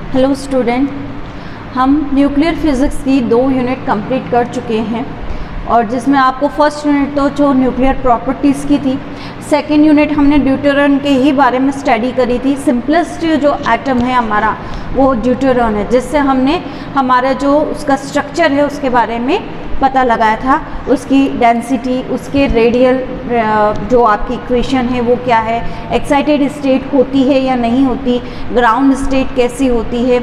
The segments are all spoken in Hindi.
हेलो स्टूडेंट, हम न्यूक्लियर फिज़िक्स की 2 यूनिट कंप्लीट कर चुके हैं और जिसमें आपको फर्स्ट यूनिट तो जो न्यूक्लियर प्रॉपर्टीज़ की थी, सेकेंड यूनिट हमने ड्यूटेरॉन के ही बारे में स्टडी करी थी। सिंपलेस्ट जो एटम है हमारा वो ड्यूटेरॉन है, जिससे हमने हमारा जो उसका स्ट्रक्चर है उसके बारे में पता लगाया था, उसकी डेंसिटी, उसके रेडियल जो आपकी इक्वेशन है वो क्या है, एक्साइटेड स्टेट होती है या नहीं होती, ग्राउंड स्टेट कैसी होती है,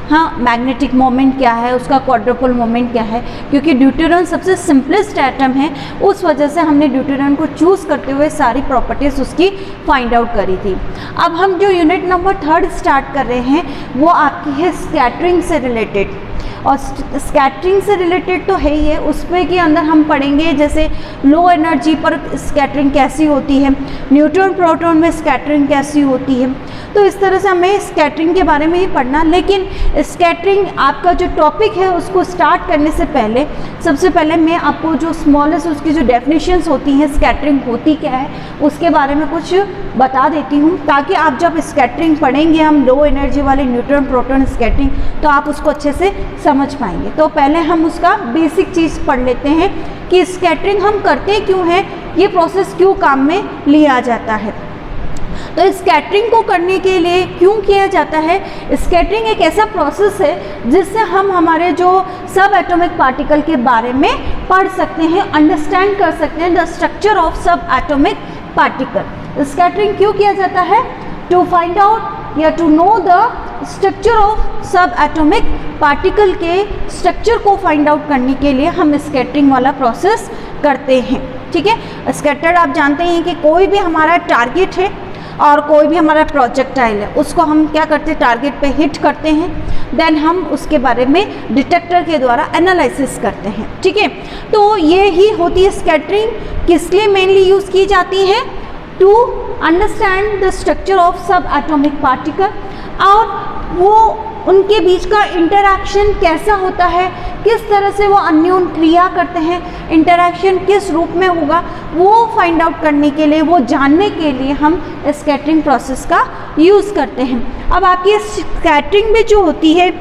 हाँ मैग्नेटिक मोमेंट क्या है, उसका क्वाड्रुपल मोमेंट क्या है। क्योंकि ड्यूटेरॉन सबसे सिंपलेस्ट एटम है, उस वजह से हमने ड्यूटेरॉन को चूज़ करते हुए सारी प्रॉपर्टीज़ उसकी फाइंड आउट करी थी। अब हम जो यूनिट नंबर 3 स्टार्ट कर रहे हैं वो आपकी है स्कैटरिंग से रिलेटेड, और स्कैटरिंग से रिलेटेड तो है ही है, उसमें के अंदर हम पढ़ेंगे जैसे लो एनर्जी पर स्कैटरिंग कैसी होती है, न्यूट्रॉन प्रोटॉन में स्कैटरिंग कैसी होती है। तो इस तरह से हमें स्कैटरिंग के बारे में ही पढ़ना। लेकिन स्कैटरिंग आपका जो टॉपिक है उसको स्टार्ट करने से पहले सबसे पहले मैं आपको जो स्मॉलेस्ट उसकी जो डेफिनेशंस होती हैं, स्कैटरिंग होती क्या है उसके बारे में कुछ बता देती हूँ, ताकि आप जब स्कैटरिंग पढ़ेंगे हम लो एनर्जी वाले न्यूट्रॉन प्रोटॉन स्कैटरिंग, तो आप उसको अच्छे से समझ पाएंगे। तो पहले हम उसका बेसिक चीज़ पढ़ लेते हैं कि स्कैटरिंग हम करते क्यों हैं, ये प्रोसेस क्यों काम में लिया जाता है। तो स्कैटरिंग को करने के लिए क्यों किया जाता है, स्कैटरिंग एक ऐसा प्रोसेस है जिससे हम हमारे जो सब एटॉमिक पार्टिकल के बारे में पढ़ सकते हैं, अंडरस्टैंड कर सकते हैं the structure of subatomic particle. Scattering क्यों किया जाता है, टू फाइंड आउट या to know the structure of subatomic particle के स्ट्रक्चर को फाइंड आउट करने के लिए हम स्कैटरिंग वाला प्रोसेस करते हैं। ठीक है, स्कैटर आप जानते हैं कि कोई भी हमारा टारगेट है और कोई भी हमारा प्रोजेक्टाइल है, उसको हम क्या करते हैं, टारगेट पे हिट करते हैं, देन हम उसके बारे में डिटेक्टर के द्वारा एनालिसिस करते हैं। ठीक है, तो ये ही होती है स्कैटरिंग। किस लिए मेनली यूज़ की जाती है, to understand the structure of subatomic particle, और वो उनके बीच का इंटरैक्शन कैसा होता है, किस तरह से वो अन्योन क्रिया करते हैं, इंटरैक्शन किस रूप में होगा, वो फाइंड आउट करने के लिए, वो जानने के लिए हम स्कैटरिंग प्रोसेस का यूज़ करते हैं। अब आपकी स्कैटरिंग भी जो होती है,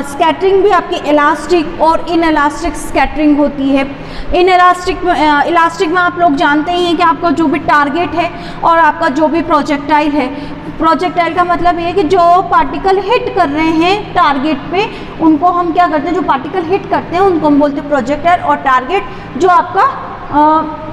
स्कैटरिंग भी आपकी इलास्टिक और इन इलास्टिक स्कैटरिंग होती है। इन इलास्टिक में आप लोग जानते ही हैं कि आपका जो भी टारगेट है और आपका जो भी प्रोजेक्टाइल है, प्रोजेक्टाइल का मतलब ये है कि जो पार्टिकल हिट कर रहे हैं टारगेट पे, उनको हम क्या करते हैं, जो पार्टिकल हिट करते हैं उनको हम बोलते हैं प्रोजेक्टाइल, और टारगेट जो आपका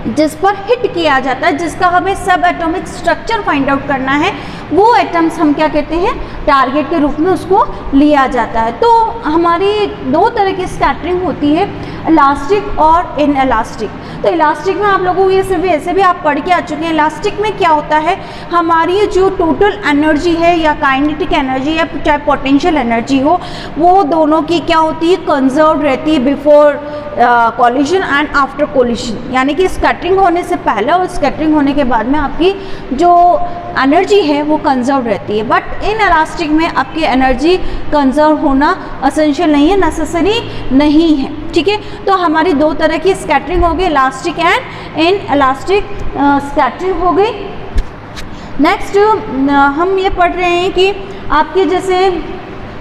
जिस पर हिट किया जाता है, जिसका हमें सब एटॉमिक स्ट्रक्चर फाइंड आउट करना है, वो एटम्स हम क्या कहते हैं, टारगेट के रूप में उसको लिया जाता है। तो हमारी 2 तरह की स्कैटरिंग होती है, इलास्टिक और इन इलास्टिक। तो इलास्टिक में आप लोगों को ये सिर्फ ऐसे भी आप पढ़ के आ चुके हैं। इलास्टिक में क्या होता है, हमारी जो टोटल एनर्जी है या काइनेटिक एनर्जी या चाहे पोटेंशियल एनर्जी हो, वो दोनों की क्या होती है, कंजर्व रहती है before collision and after collision. यानी कि स्कैटरिंग होने से पहले और स्कैटरिंग होने के बाद में आपकी जो एनर्जी है वो कंजर्व रहती है। बट इन इलास्टिक में आपकी एनर्जी कंजर्व होना असेंशियल नहीं है, नेसेसरी नहीं है। ठीक है, तो हमारी 2 तरह की स्कैटरिंग हो गई, elastic and in elastic scattering हो गई। नेक्स्ट हम ये पढ़ रहे हैं कि आपके जैसे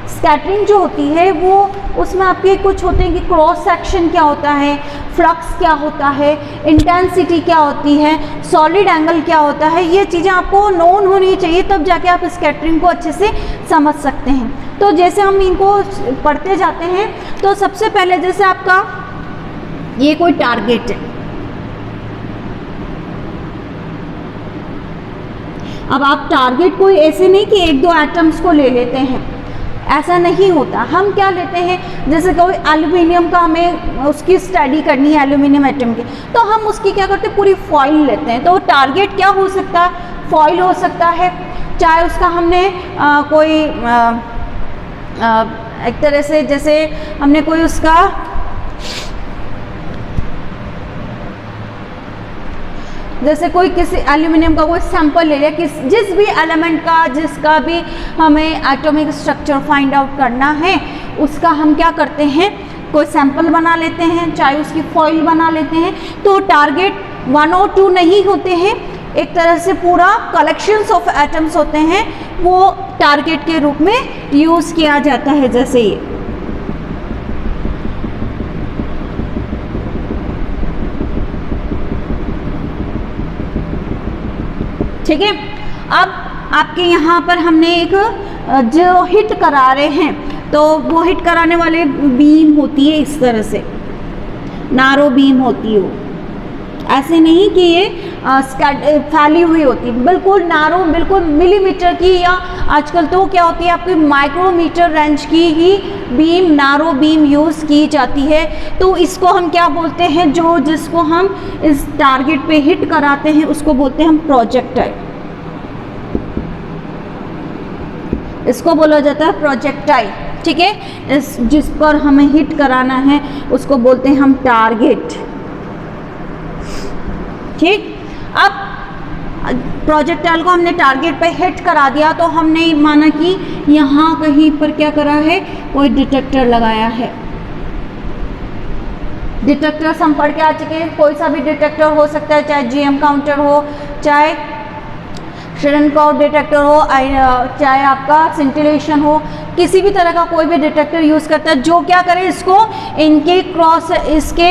स्कैटरिंग जो होती है वो, उसमें आपके कुछ होते हैं कि क्रॉस सेक्शन क्या होता है, फ्लक्स क्या होता है, इंटेंसिटी क्या होती है, सॉलिड एंगल क्या होता है, ये चीज़ें आपको नोन होनी चाहिए, तब जाके आप स्कैटरिंग को अच्छे से समझ सकते हैं। तो जैसे हम इनको पढ़ते जाते हैं, तो सबसे पहले जैसे आपका ये कोई टारगेट है, अब आप टारगेट कोई ऐसे नहीं कि 1-2 एटम्स को ले लेते हैं, ऐसा नहीं होता। हम क्या लेते हैं, जैसे कोई एल्यूमिनियम का हमें उसकी स्टडी करनी है, एल्यूमिनियम एटम की, तो हम उसकी क्या करते हैं, पूरी फॉइल लेते हैं। तो टारगेट क्या हो सकता है, फॉइल हो सकता है, चाहे उसका हमने कोई एक तरह से जैसे हमने कोई उसका जैसे कोई किसी एल्यूमिनियम का कोई सैंपल ले लिया, जिस भी एलिमेंट का, जिसका भी हमें एटॉमिक स्ट्रक्चर फाइंड आउट करना है, उसका हम क्या करते हैं, कोई सैंपल बना लेते हैं, चाहे उसकी फॉइल बना लेते हैं। तो टारगेट 1 और 2 नहीं होते हैं, एक तरह से पूरा कलेक्शंस ऑफ एटम्स होते हैं, वो टारगेट के रूप में यूज़ किया जाता है, जैसे ये। ठीक है, अब आपके यहाँ पर हमने एक जो हिट करा रहे हैं, तो वो हिट कराने वाले बीम होती है इस तरह से, नारो बीम होती है वो, ऐसे नहीं कि ये फैली हुई होती, बिल्कुल नारो, बिल्कुल मिलीमीटर की, या आजकल तो क्या होती है आपकी माइक्रोमीटर रेंज की ही बीम, नारो बीम यूज़ की जाती है। तो इसको हम क्या बोलते हैं, जो जिसको हम इस टारगेट पे हिट कराते हैं उसको बोलते हैं हम प्रोजेक्टाइल। इसको बोला जाता है प्रोजेक्टाइल। ठीक है, इस जिस पर हमें हिट कराना है उसको बोलते हैं हम टारगेट। ठीक, अब प्रोजेक्टाइल को हमने टारगेट पे हिट करा दिया, तो हमने माना कि यहाँ कहीं पर क्या करा है, कोई डिटेक्टर लगाया है। डिटेक्टर्स हम पढ़ के आ चुके हैं, कोई सा भी डिटेक्टर हो सकता है, चाहे जीएम काउंटर हो, चाहे श्रिनकआउट डिटेक्टर हो, चाहे आपका सिंटिलेशन हो, किसी भी तरह का कोई भी डिटेक्टर यूज़ करता है, जो क्या करे, इसको इनके क्रॉस, इसके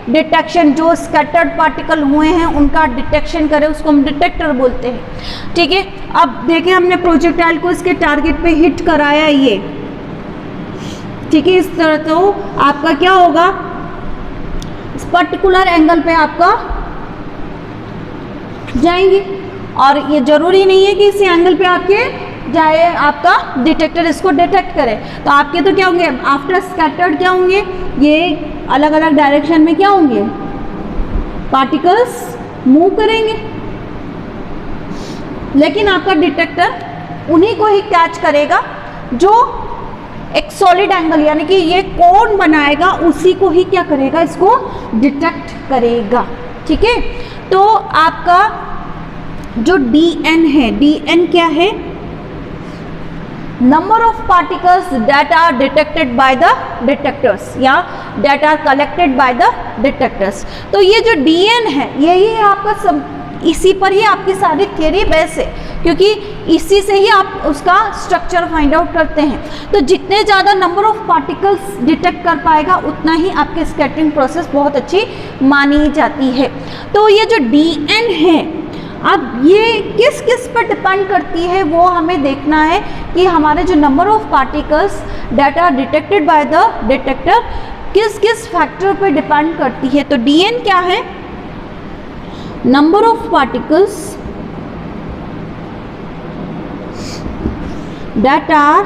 डिटेक्शन, जो स्कैटर्ड पार्टिकल हुए हैं उनका डिटेक्शन करे, उसको हम डिटेक्टर बोलते हैं। ठीक है, अब देखें हमने प्रोजेक्टाइल को इसके टारगेट पे हिट कराया ये। ठीक है, इस तरह तो आपका क्या होगा, इस पर्टिकुलर एंगल पे आपका जाएंगे, और ये जरूरी नहीं है कि इसी एंगल पे आपके जाए, आपका डिटेक्टर इसको डिटेक्ट करे। तो आपके तो क्या होंगे, आफ्टर स्कैटर्ड क्या होंगे, ये अलग अलग डायरेक्शन में क्या होंगे, पार्टिकल्स मूव करेंगे, लेकिन आपका डिटेक्टर उन्हीं को ही कैच करेगा जो एक सॉलिड एंगल, यानी कि ये कोण बनाएगा, उसी को ही क्या करेगा, इसको डिटेक्ट करेगा। ठीक है, तो आपका जो dn है, dn क्या है, number of particles that are detected by the detectors या that are collected by the detectors. तो ये जो dn है, यही है आपका सब, इसी पर ही आपकी सारी थ्योरी बेस है, क्योंकि इसी से ही आप उसका स्ट्रक्चर फाइंड आउट करते हैं। तो जितने ज़्यादा नंबर ऑफ पार्टिकल्स डिटेक्ट कर पाएगा, उतना ही आपके स्कैटरिंग प्रोसेस बहुत अच्छी मानी जाती है। तो ये जो dn है, अब ये किस किस पर डिपेंड करती है, वो हमें देखना है कि हमारे जो number of particles that are detected by the detector किस किस फैक्टर पर डिपेंड करती है। तो dn क्या है, number of particles that are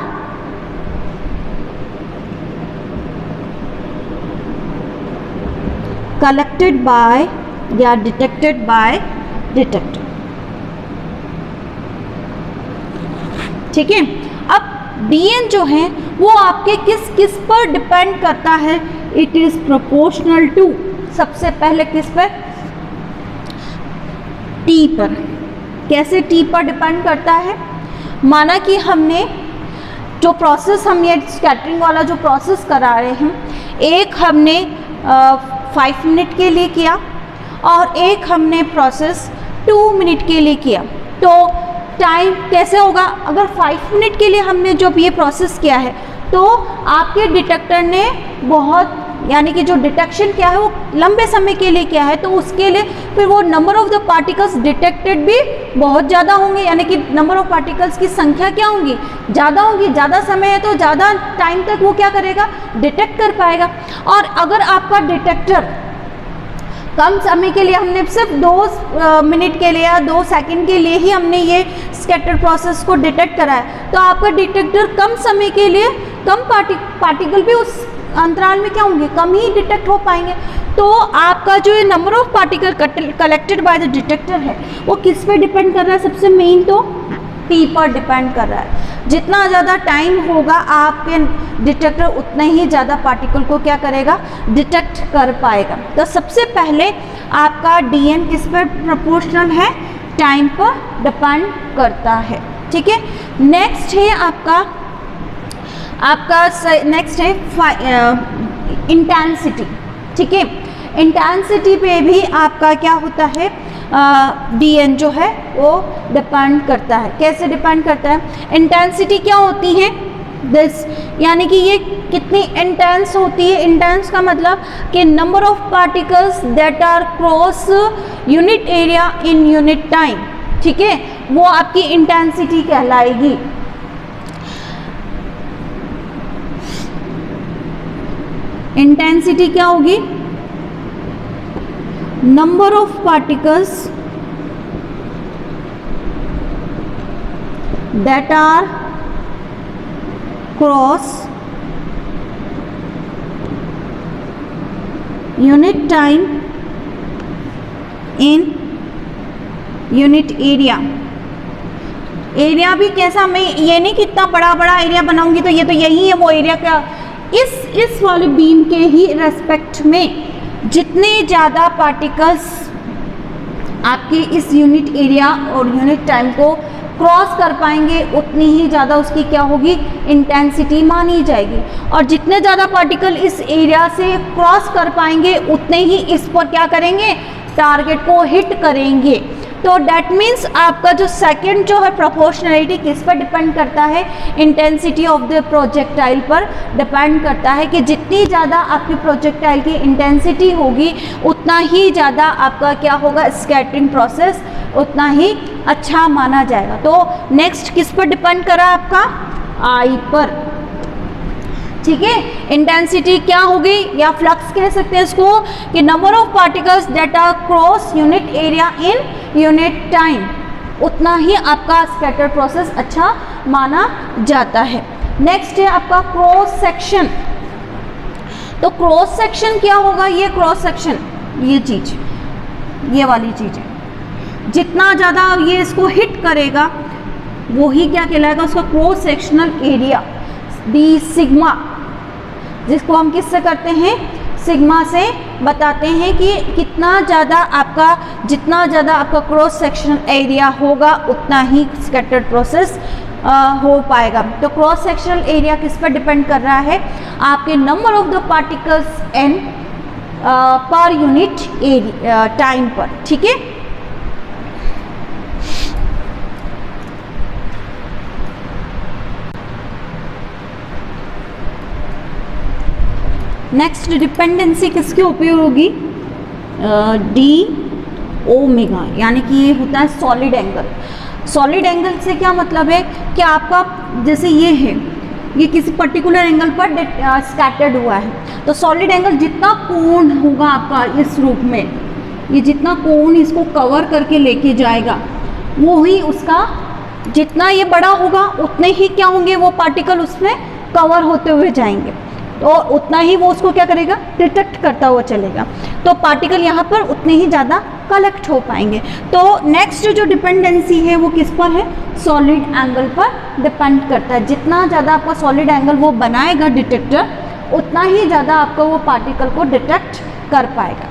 collected by या डिटेक्टेड बाय डिटेक्टर। ठीक है, अब dn जो है वो आपके किस किस पर डिपेंड करता है, इट इज प्रोपोर्शनल टू, सबसे पहले किस पर, t पर। कैसे t पर डिपेंड करता है, माना कि हमने जो प्रोसेस, हम ये स्कैटरिंग वाला जो प्रोसेस करा रहे हैं, एक हमने 5 मिनट के लिए किया और एक हमने प्रोसेस 2 मिनट के लिए किया। तो टाइम कैसे होगा, अगर 5 मिनट के लिए हमने जब ये प्रोसेस किया है, तो आपके डिटेक्टर ने बहुत, यानी कि जो डिटेक्शन किया है वो लंबे समय के लिए किया है, तो उसके लिए फिर वो number of the particles detected भी बहुत ज़्यादा होंगे, यानी कि नंबर ऑफ पार्टिकल्स की संख्या क्या होंगी, ज़्यादा होंगी। ज़्यादा समय है तो ज़्यादा टाइम तक वो क्या करेगा, डिटेक्ट कर पाएगा। और अगर आपका डिटेक्टर कम समय के लिए, हमने सिर्फ 2 मिनट के लिए या 2 सेकंड के लिए ही हमने ये स्कैटर प्रोसेस को डिटेक्ट करा है, तो आपका डिटेक्टर कम समय के लिए कम पार्टिकल भी उस अंतराल में क्या होंगे, कम ही डिटेक्ट हो पाएंगे। तो आपका जो ये number of particle collected by the detector है, वो किस पे डिपेंड कर रहा है, सबसे मेन तो t पर डिपेंड कर रहा है। जितना ज़्यादा टाइम होगा आपके डिटेक्टर उतना ही ज़्यादा पार्टिकल को क्या करेगा, डिटेक्ट कर पाएगा। तो सबसे पहले आपका dn किस पर प्रोपोर्शनल है, टाइम पर डिपेंड करता है। ठीक है, नेक्स्ट है आपका नेक्स्ट है इंटेंसिटी। ठीक है, इंटेंसिटी पे भी आपका क्या होता है, डीएन जो है वो डिपेंड करता है। कैसे डिपेंड करता है? इंटेंसिटी क्या होती है? दिस, यानी कि ये कितनी इंटेंस होती है। इंटेंस का मतलब कि number of particles that are cross unit area in unit time, ठीक है, वो आपकी इंटेंसिटी कहलाएगी। इंटेंसिटी क्या होगी? Number of particles that are cross unit time in unit area. Area भी कैसा, मैं ये नहीं कि इतना बड़ा बड़ा एरिया बनाऊंगी तो ये तो यही है वो एरिया का, इस वाले बीम के ही रेस्पेक्ट में जितने ज़्यादा पार्टिकल्स आपके इस यूनिट एरिया और यूनिट टाइम को क्रॉस कर पाएंगे उतनी ही ज़्यादा उसकी क्या होगी? इंटेंसिटी मानी जाएगी। और जितने ज़्यादा पार्टिकल इस एरिया से क्रॉस कर पाएंगे उतने ही इस पर क्या करेंगे? टारगेट को हिट करेंगे। तो डैट मीन्स आपका जो सेकंड जो है प्रोपोर्शनलिटी किस पर डिपेंड करता है? इंटेंसिटी ऑफ द प्रोजेक्टाइल पर डिपेंड करता है कि जितनी ज़्यादा आपकी प्रोजेक्टाइल की इंटेंसिटी होगी उतना ही ज़्यादा आपका क्या होगा? स्कैटरिंग प्रोसेस उतना ही अच्छा माना जाएगा। तो नेक्स्ट किस पर डिपेंड करा? आपका आई पर, ठीक है। इंटेंसिटी क्या होगी या फ्लक्स कह सकते हैं इसको कि number of particles that are cross unit area in unit time, उतना ही आपका स्कैटर प्रोसेस अच्छा माना जाता है। नेक्स्ट है आपका क्रॉस सेक्शन। तो क्रॉस सेक्शन क्या होगा? ये क्रॉस सेक्शन, ये चीज, ये वाली चीज है, जितना ज़्यादा ये इसको हिट करेगा वो ही क्या कहलाएगा? उसका cross sectional area, D sigma, जिसको हम किससे करते हैं? सिग्मा से बताते हैं कि कितना ज़्यादा आपका, जितना ज़्यादा आपका क्रॉस सेक्शनल एरिया होगा उतना ही स्कैटर्ड प्रोसेस हो पाएगा। तो क्रॉस सेक्शनल एरिया किस पर डिपेंड कर रहा है? आपके number of the particles n per unit area time पर, ठीक है। नेक्स्ट डिपेंडेंसी किसके उपयोग होगी? डी ओमेगा, यानी कि ये होता है सॉलिड एंगल। सॉलिड एंगल से क्या मतलब है कि आपका जैसे ये है, ये किसी पर्टिकुलर एंगल पर स्कैटर्ड हुआ है, तो सॉलिड एंगल जितना कोण होगा आपका इस रूप में, ये जितना कोण इसको कवर करके लेके जाएगा वो ही उसका, जितना ये बड़ा होगा उतने ही क्या होंगे? वो पार्टिकल उसमें कवर होते हुए जाएंगे, तो उतना ही वो उसको क्या करेगा? डिटेक्ट करता हुआ चलेगा, तो पार्टिकल यहाँ पर उतने ही ज़्यादा कलेक्ट हो पाएंगे। तो नेक्स्ट जो डिपेंडेंसी है वो किस पर है? सॉलिड एंगल पर डिपेंड करता है। जितना ज़्यादा आपका सॉलिड एंगल वो बनाएगा डिटेक्टर, उतना ही ज़्यादा आपका वो पार्टिकल को डिटेक्ट कर पाएगा।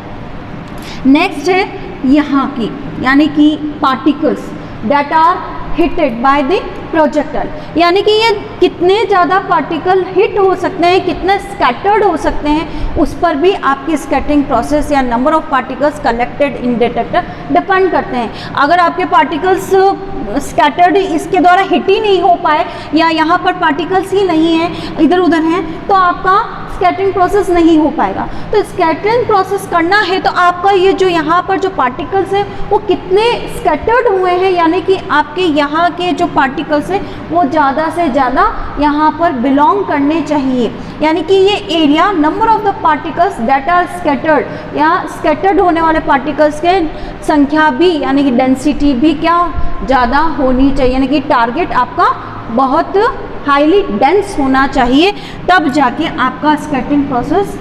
नेक्स्ट है यहाँ की, यानी कि particles that are hitted by the projectile, यानी कि ये कितने ज़्यादा पार्टिकल हिट हो सकते हैं, कितने स्कैटर्ड हो सकते हैं, उस पर भी आपकी स्कैटरिंग प्रोसेस या number of particles collected in detector depend करते हैं। अगर आपके पार्टिकल्स स्कैटर्ड इसके द्वारा हिट ही नहीं हो पाए या यहाँ पर पार्टिकल्स ही नहीं हैं, इधर उधर हैं, तो आपका स्कैटरिंग प्रोसेस नहीं हो पाएगा। तो स्कैटरिंग प्रोसेस करना है तो आपका ये जो यहाँ पर जो पार्टिकल्स हैं वो कितने स्कैटर्ड हुए हैं, यानी कि आपके यहाँ के जो पार्टिकल्स हैं वो ज़्यादा से ज़्यादा यहाँ पर बिलोंग करने चाहिए, यानी कि ये area number of the particles that are scattered, या स्कैटर्ड होने वाले पार्टिकल्स के संख्या भी, यानी कि डेंसिटी भी क्या ज़्यादा होनी चाहिए, यानी कि टारगेट आपका बहुत हाईली डेंस होना चाहिए, तब जाके आपका स्कैटरिंग प्रोसेस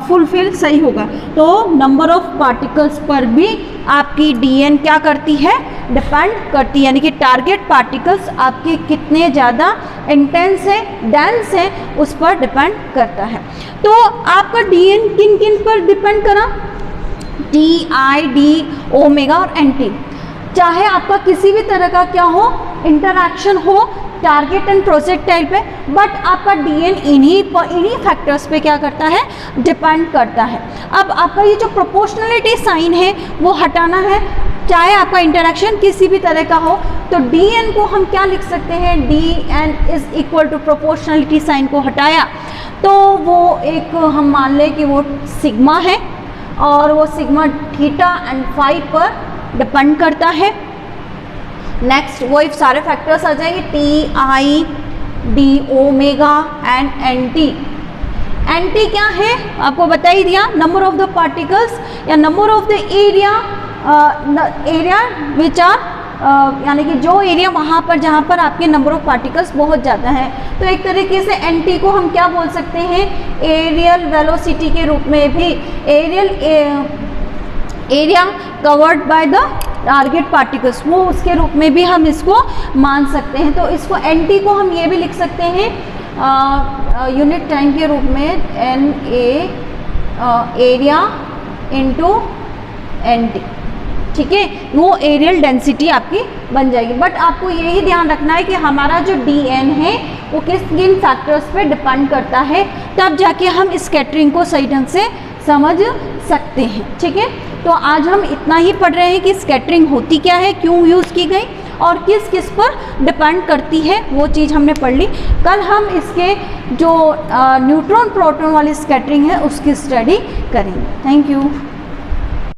फुलफिल सही होगा। तो नंबर ऑफ पार्टिकल्स पर भी आपकी डीएन क्या करती है? डिपेंड करती है, यानी कि टारगेट पार्टिकल्स आपके कितने ज़्यादा इंटेंस है, डेंस है, उस पर डिपेंड करता है। तो आपका डीएन किन किन पर डिपेंड करा? टी, आई, डी, ओमेगा और एनटी। चाहे आपका किसी भी तरह का क्या हो, इंटरैक्शन हो टारगेट एंड प्रोजेक्टाइल पे, बट आपका डीएन इन्हीं फैक्टर्स पे क्या करता है? डिपेंड करता है। अब आपका ये जो प्रोपोर्शनलिटी साइन है वो हटाना है, चाहे आपका इंटरेक्शन किसी भी तरह का हो, तो dn को हम क्या लिख सकते हैं, dn is equal to proportionality sign को हटाया तो वो एक हम मान लें कि वो सिग्मा है और वो सिग्मा थीटा एंड फाई पर डिपेंड करता है। नेक्स्ट वही सारे फैक्टर्स आ जाएंगे, t i d omega and n t. N t क्या है आपको बता ही दिया, नंबर ऑफ द पार्टिकल्स या number of the area which are यानी कि जो एरिया वहाँ पर जहाँ पर आपके नंबर ऑफ पार्टिकल्स बहुत ज़्यादा हैं। तो एक तरीके से एन टी को हम क्या बोल सकते हैं, एरियल वेलोसिटी के रूप में भी, aerial area covered by the target particles, वो उसके रूप में भी हम इसको मान सकते हैं। तो इसको एन टी को हम ये भी लिख सकते हैं यूनिट टाइम के रूप में, n a area into n t, ठीक है, वो एरियल डेंसिटी आपकी बन जाएगी। बट आपको यही ध्यान रखना है कि हमारा जो डी एन है वो किन फैक्टर्स पे डिपेंड करता है, तब जाके हम स्कैटरिंग को सही ढंग से समझ सकते हैं, ठीक है। तो आज हम इतना ही पढ़ रहे हैं कि स्कैटरिंग होती क्या है, क्यों यूज़ की गई और किस किस पर डिपेंड करती है, वो चीज़ हमने पढ़ ली। कल हम इसके जो न्यूट्रॉन प्रोटॉन वाली स्कैटरिंग है उसकी स्टडी करेंगे। Thank you.